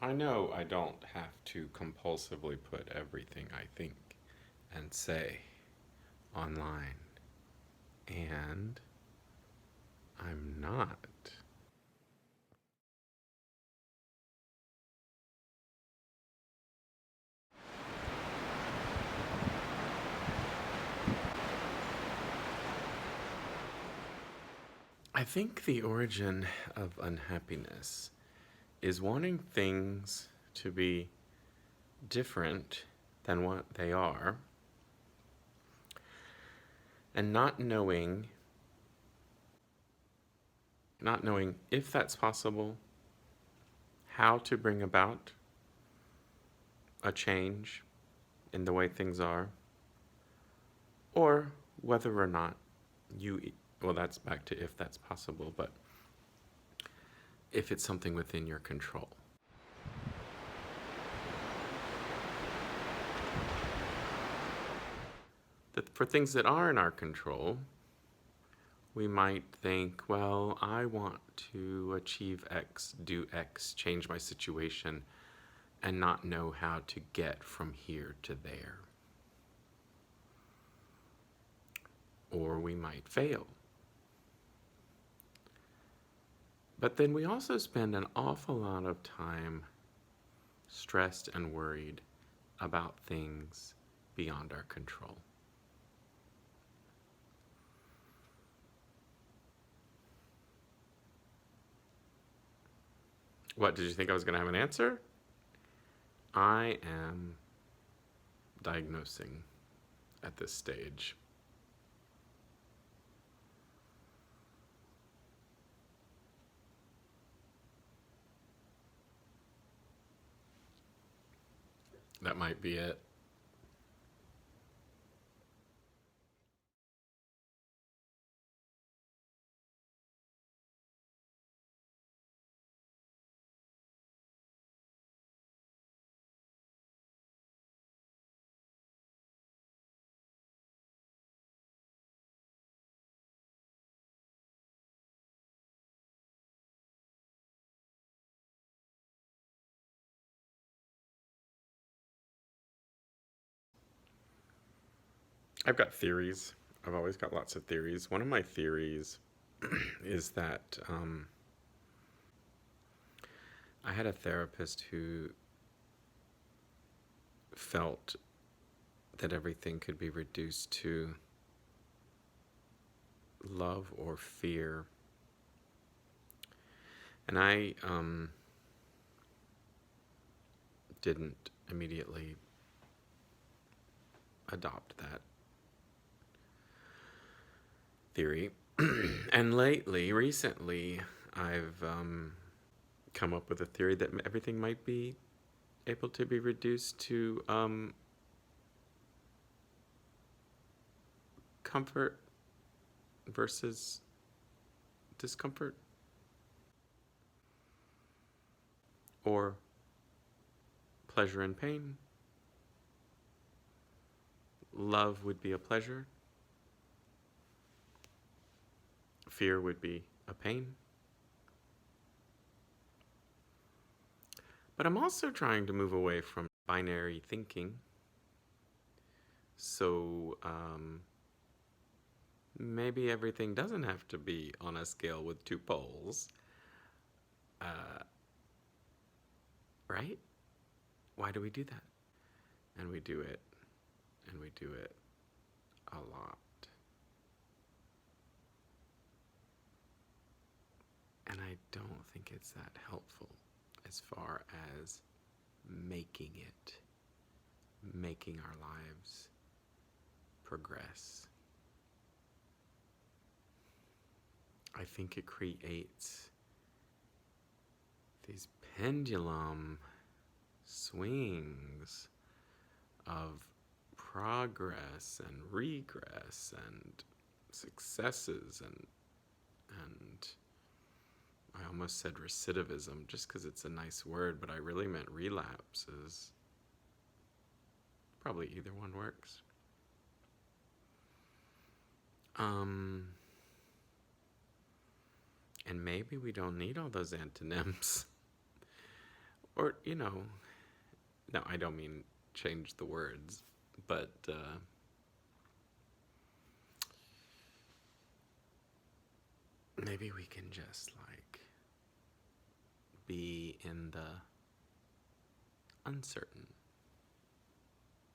I know I don't have to compulsively put everything I think and say online, and I'm not. I think the origin of unhappiness is wanting things to be different than what they are, and not knowing if that's possible, how to bring about a change in the way things are, or whether or not you, well, that's back to if that's possible, but if it's something within your control. That for things that are in our control, we might think, well, I want to achieve X, do X, change my situation, and not know how to get from here to there. Or we might fail. But then we also spend an awful lot of time stressed and worried about things beyond our control. What, did you think I was going to have an answer? I am diagnosing at this stage. That might be it. I've got theories. I've always got lots of theories. One of my theories is that I had a therapist who felt that everything could be reduced to love or fear. And I didn't immediately adopt that theory. And recently, I've come up with a theory that everything might be able to be reduced to comfort versus discomfort, or pleasure and pain. Love would be a pleasure, fear would be a pain. But I'm also trying to move away from binary thinking. So maybe everything doesn't have to be on a scale with two poles. Right? Why do we do that? And we do it, and we do it a lot. And I don't think it's that helpful as far as making our lives progress. I think it creates these pendulum swings of progress and regress and successes and I almost said recidivism just because it's a nice word, but I really meant relapses. Probably either one works. And maybe we don't need all those antonyms. Or, no, I don't mean change the words, but maybe we can just like be in the uncertain,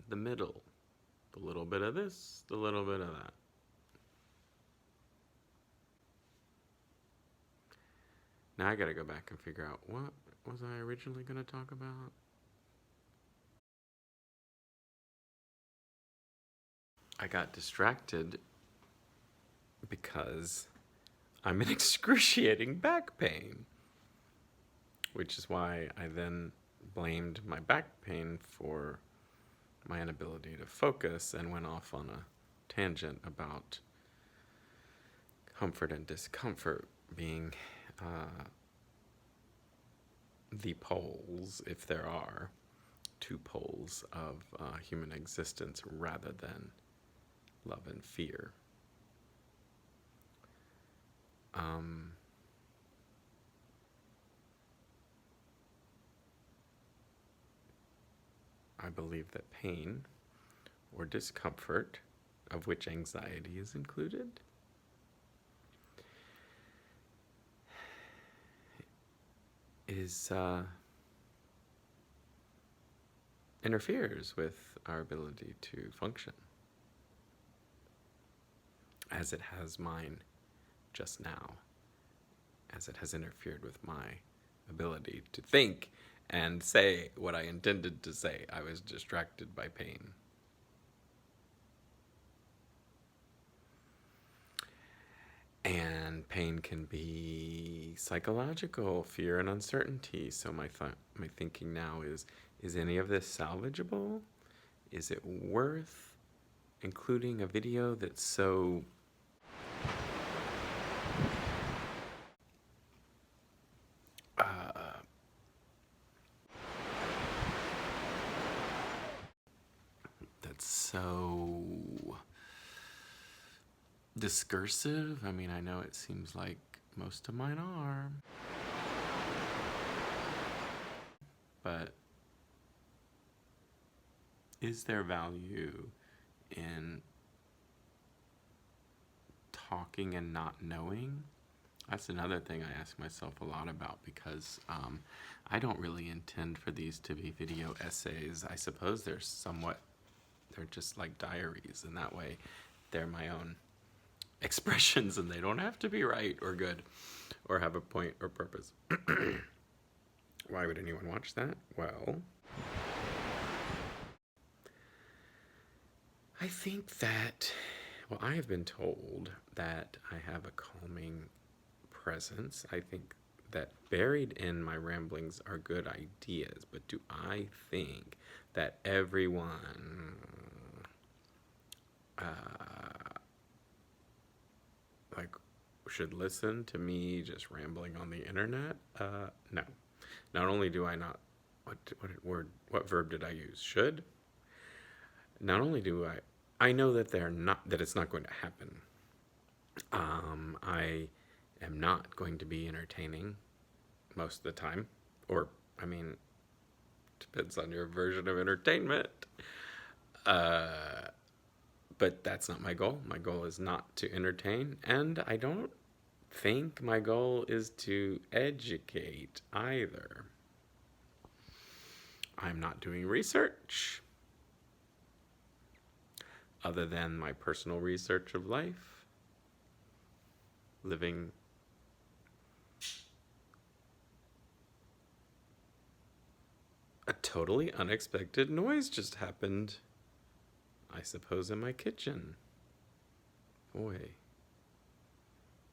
the middle, the little bit of this, the little bit of that. Now I gotta go back and figure out what was I originally gonna talk about? I got distracted because I'm in excruciating back pain, which is why I then blamed my back pain for my inability to focus and went off on a tangent about comfort and discomfort being the poles, if there are two poles of human existence, rather than love and fear. I believe that pain or discomfort, of which anxiety is included, is interferes with our ability to function, as it has mine just now, as it has interfered with my ability to think and say what I intended to say. I was distracted by pain. And pain can be psychological, fear and uncertainty. So my thinking now is any of this salvageable? Is it worth including a video that's so discursive? I mean, I know it seems like most of mine are, but is there value in talking and not knowing? That's another thing I ask myself a lot about, because I don't really intend for these to be video essays. I suppose they're just like diaries, and that way they're my own expressions and they don't have to be right or good or have a point or purpose. Why would anyone watch that? Well, I think that, I have been told that I have a calming presence. I think that buried in my ramblings are good ideas, but do I think that everyone should listen to me just rambling on the internet? No. Not only do I not, what verb did I use? Should? Not only do I know that it's not going to happen. I am not going to be entertaining most of the time, or, I mean, depends on your version of entertainment. But that's not my goal. My goal is not to entertain, and I don't think my goal is to educate either. I'm not doing research other than my personal research of life, living a totally unexpected noise just happened, I suppose, in my kitchen. Boy.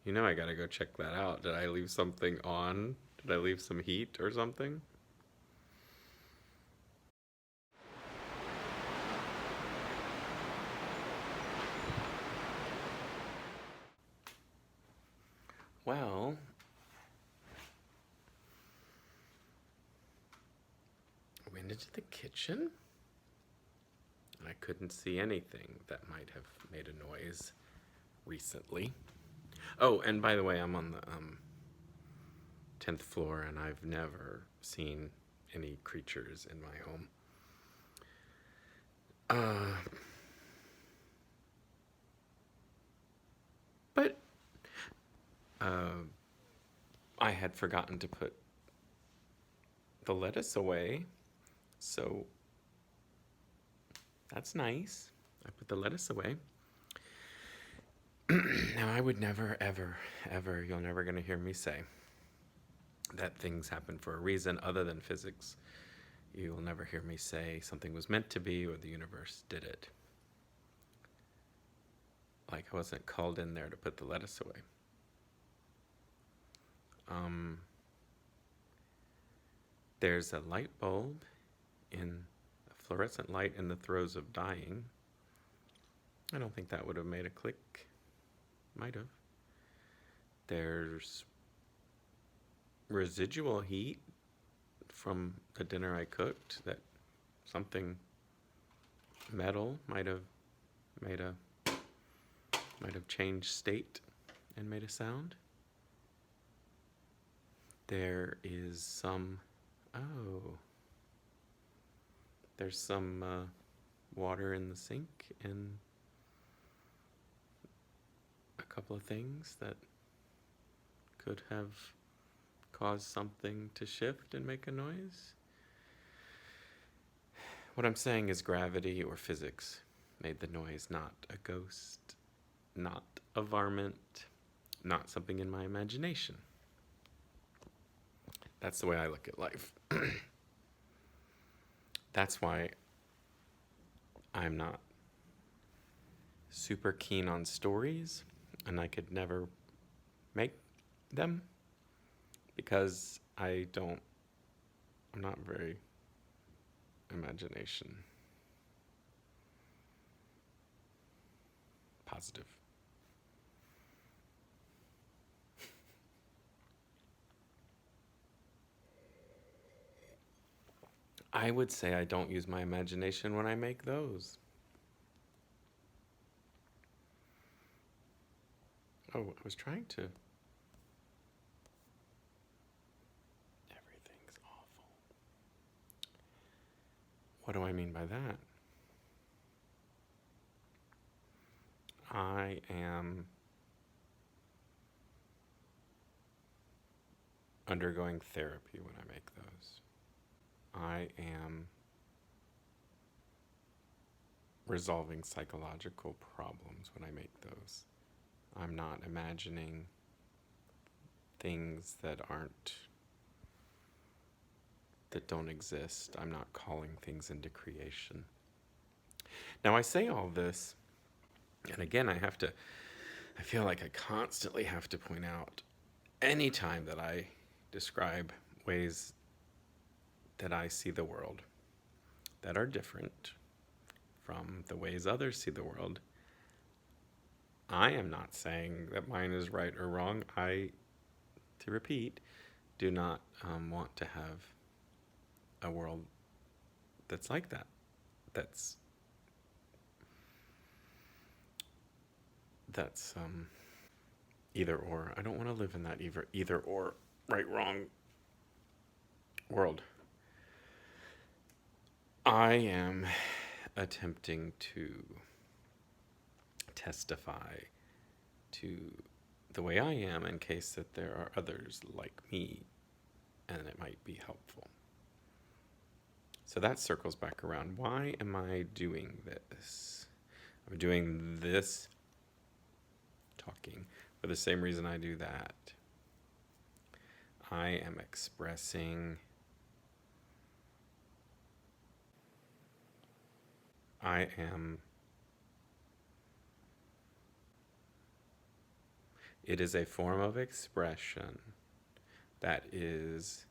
I gotta go check that out. Did I leave something on? Did I leave some heat or something? Well, I went into the kitchen. I couldn't see anything that might have made a noise recently. Oh, and by the way, I'm on the 10th floor, and I've never seen any creatures in my home. But I had forgotten to put the lettuce away, so that's nice. I put the lettuce away. Now, I would never, ever, ever, you're never going to hear me say that things happen for a reason other than physics. You'll never hear me say something was meant to be or the universe did it. Like I wasn't called in there to put the lettuce away. There's a light bulb in a fluorescent light in the throes of dying. I don't think that would have made a click. Might have. There's residual heat from the dinner I cooked that something metal might have changed state and made a sound. There is some there's some water in the sink and a couple of things that could have caused something to shift and make a noise. What I'm saying is gravity or physics made the noise, not a ghost, not a varmint, not something in my imagination. That's the way I look at life. That's why I'm not super keen on stories, and I could never make them because I'm not very imagination positive. I would say I don't use my imagination when I make those. Oh, I was trying to. Everything's awful. What do I mean by that? I am undergoing therapy when I make those. I am resolving psychological problems when I make those. I'm not imagining things that don't exist. I'm not calling things into creation. Now, I say all this, and again, I feel like I constantly have to point out any time that I describe ways that I see the world that are different from the ways others see the world, I am not saying that mine is right or wrong. I, to repeat, do not want to have a world that's like that. That's either or. I don't want to live in that either or, right, wrong world. I am attempting to testify to the way I am in case that there are others like me and it might be helpful. So that circles back around. Why am I doing this? I'm doing this talking for the same reason I do that. I am expressing. It is a form of expression that is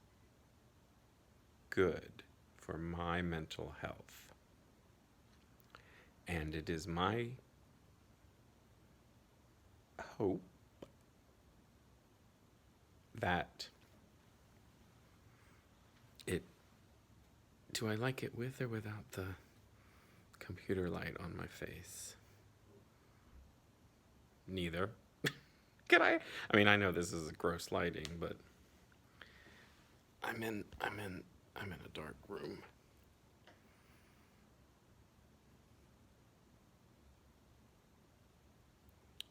good for my mental health. And it is my hope that do I like it with or without the computer light on my face? Neither. Could I? I mean, I know this is gross lighting, but I'm in I'm in a dark room.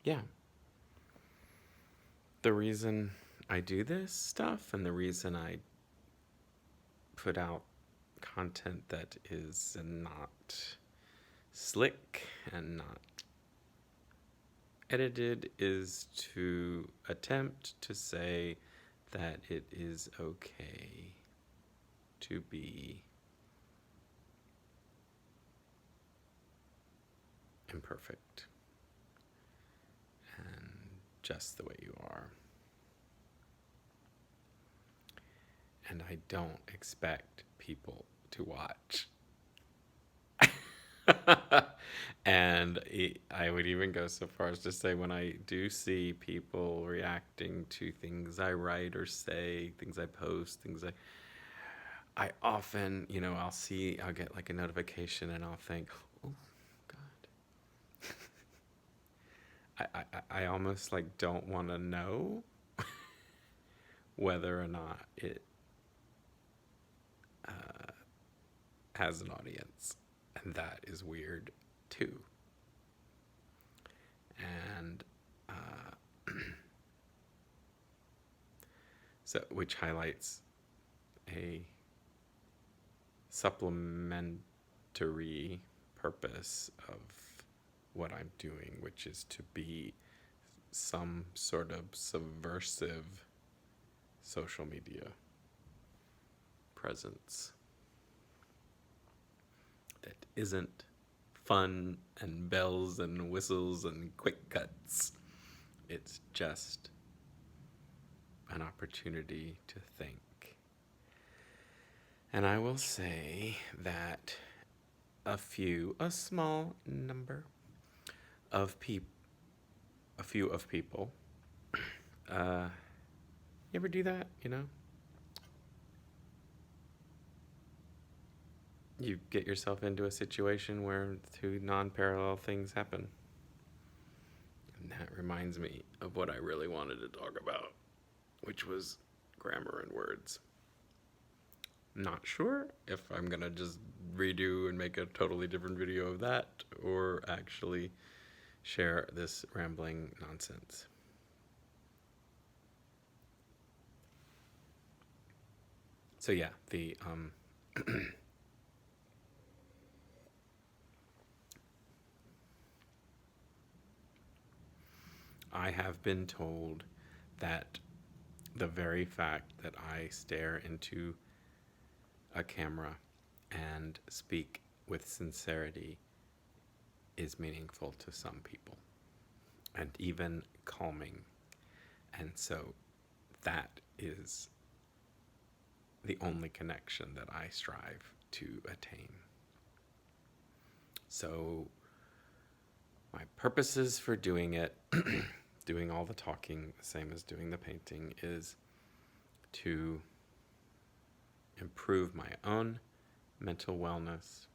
Yeah. The reason I do this stuff and the reason I put out content that is not slick and not edited is to attempt to say that it is okay to be imperfect and just the way you are. And I don't expect people to watch. And I would even go so far as to say when I do see people reacting to things I write or say, things I post, I often, I'll get like a notification and I'll think, oh, God. I almost like don't want to know whether or not it has an audience. And that is weird too. And so, which highlights a supplementary purpose of what I'm doing, which is to be some sort of subversive social media presence that isn't fun and bells and whistles and quick cuts. It's just an opportunity to think. And I will say that a small number of people, you ever do that, You get yourself into a situation where two non-parallel things happen. And that reminds me of what I really wanted to talk about, which was grammar and words. Not sure if I'm going to just redo and make a totally different video of that or actually share this rambling nonsense. So yeah, the I have been told that the very fact that I stare into a camera and speak with sincerity is meaningful to some people and even calming. And so that is the only connection that I strive to attain. So my purposes for doing it, doing all the talking, the same as doing the painting, is to improve my own mental wellness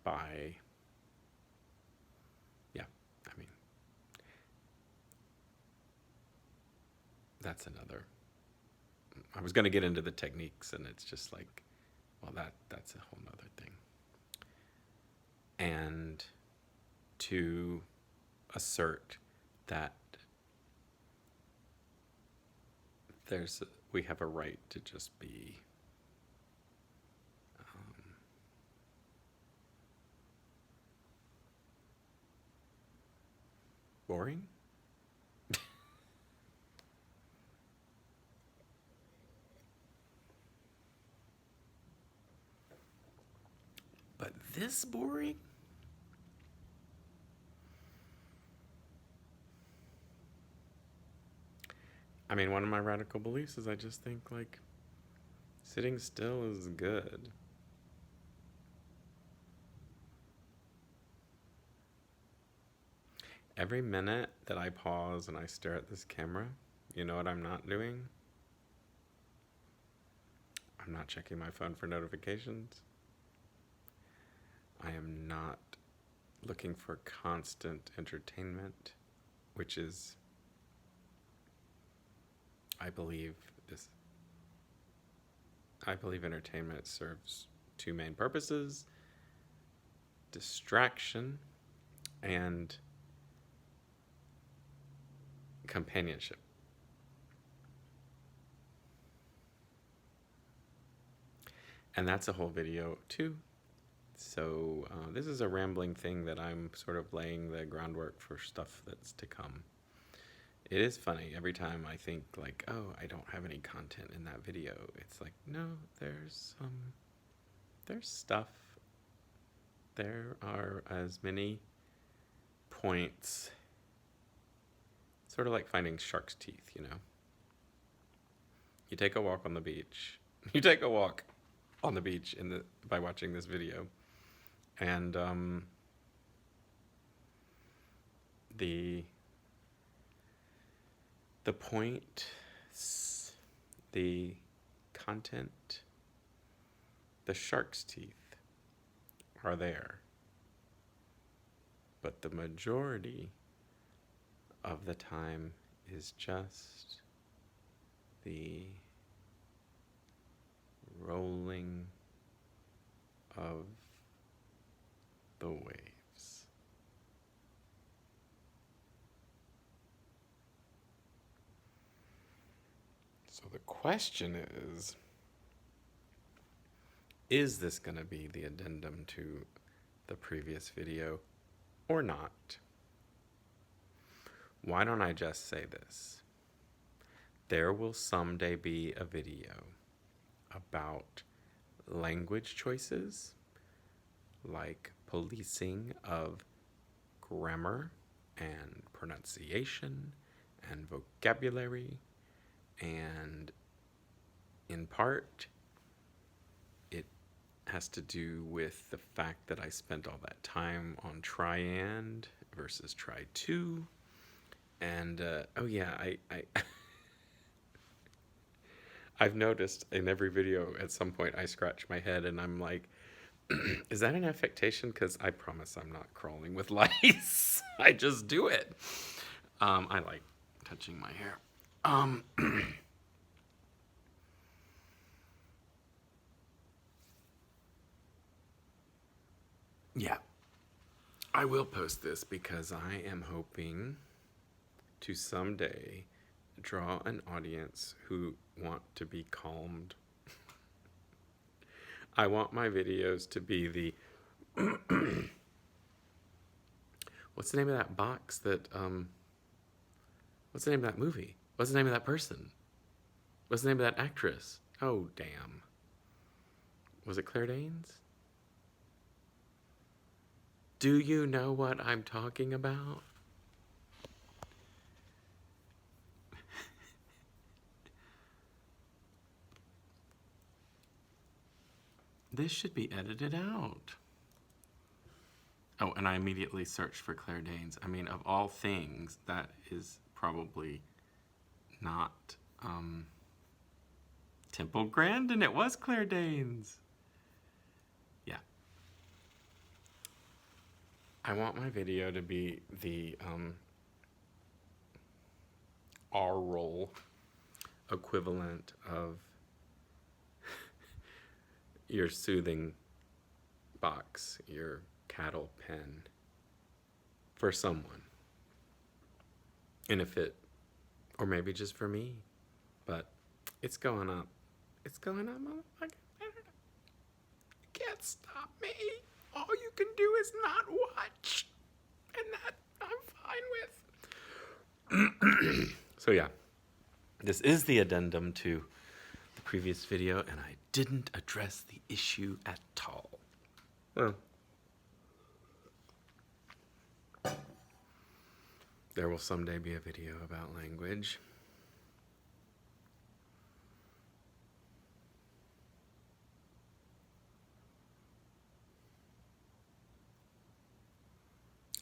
by, that's another. I was going to get into the techniques, and it's just like, well, that's a whole nother thing. And to assert that we have a right to just be boring. But this boring? I mean, one of my radical beliefs is I just think, like, sitting still is good. Every minute that I pause and I stare at this camera, you know what I'm not doing? I'm not checking my phone for notifications. I am not looking for constant entertainment, which is, I believe, this I believe entertainment serves two main purposes: distraction and companionship. And that's a whole video too. So this is a rambling thing that I'm sort of laying the groundwork for stuff that's to come. It is funny every time I think like, oh, I don't have any content in that video. It's like, no, there's stuff. There are as many points, sort of like finding shark's teeth, you know. You take a walk on the beach. You take a walk on the beach by watching this video, and the point, the content, the shark's teeth are there, but the majority of the time is just the rolling of the waves. So the question is this going to be the addendum to the previous video or not? Why don't I just say this? There will someday be a video about language choices, like policing of grammar and pronunciation and vocabulary, and in part it has to do with the fact that I spent all that time on try-and versus try-to, and oh yeah, I I've noticed in every video at some point I scratch my head and I'm like, is that an affectation? Because I promise I'm not crawling with lice. I just do it. I like touching my hair. Yeah, I will post this because I am hoping to someday draw an audience who want to be calmed. I want my videos to be the what's the name of that box that what's the name of that movie? What's the name of that person? What's the name of that actress? Oh damn. Was it Claire Danes? Do you know what I'm talking about? This should be edited out. Oh, and I immediately searched for Claire Danes. I mean, of all things, that is probably not Temple Grandin. It was Claire Danes. Yeah. I want my video to be the oral equivalent of your soothing box, your cattle pen for someone. And if it, or maybe just for me, but it's going up. It's going up, motherfucker. You can't stop me. All you can do is not watch. And that I'm fine with. So yeah, this is the addendum to the previous video, and I didn't address the issue at all. Well, there will someday be a video about language.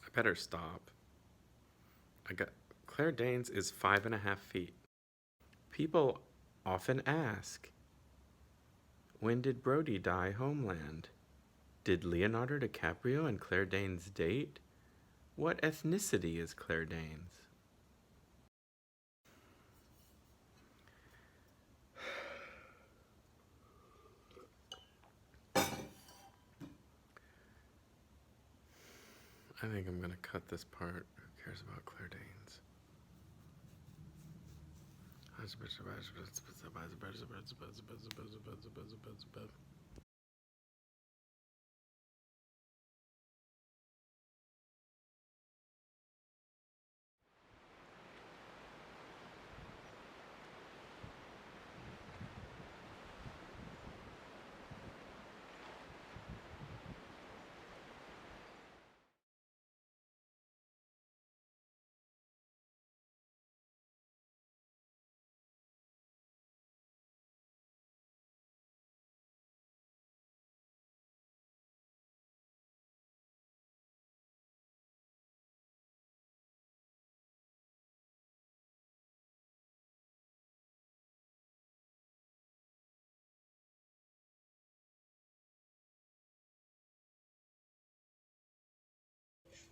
I better stop. Claire Danes is 5.5 feet. People often ask, when did Brody die Homeland? Did Leonardo DiCaprio and Claire Danes date? What ethnicity is Claire Danes? think I'm gonna cut this part. Who cares about Claire Danes?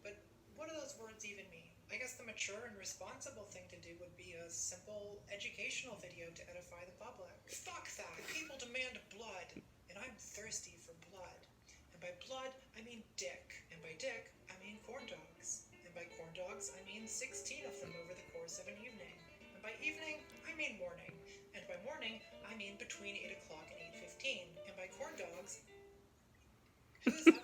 But what do those words even mean? I guess the mature and responsible thing to do would be a simple educational video to edify the public. Fuck that! People demand blood, and I'm thirsty for blood. And by blood, I mean dick. And by dick, I mean corn dogs. And by corn dogs, I mean 16 of them over the course of an evening. And by evening, I mean morning. And by morning, I mean between 8 o'clock and 8:15. And by corn dogs, who's